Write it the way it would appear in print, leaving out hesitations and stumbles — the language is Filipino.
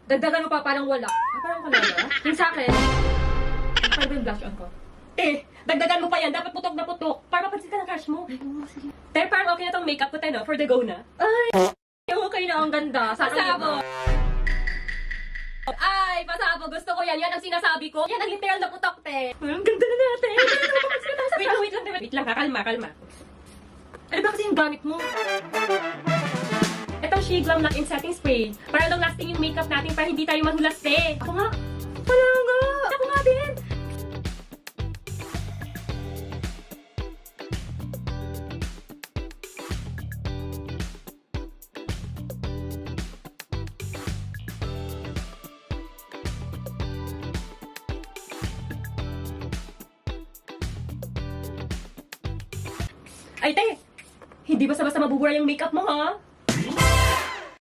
Dagdagan mo pa, parang wala. Ah, parang wala na? Yung sa akin, paano ba yung blush on ko? Dagdagan mo pa yan. Dapat putok na putok. Para mapansin ka ng crush mo. Te, parang okay na tong makeup ko, te, no? For the go na. Ay! Okay na, ang ganda. Pasabog! Ay, pasabog. Gusto ko yan. Yan ang sinasabi ko. Yan ang literal na putok, te. Ang ganda na natin. Wait lang, wait lang. Kalma. Ano ba kasi yung gamit mo? Itong Shea Glam Lock-in Setting Spray. Para long lasting yung makeup natin para hindi tayo mahulas, te. Ako nga. Wala nga. Ako nga din. Ay, te! Hindi basta-basta mabubura yung makeup mo, ha?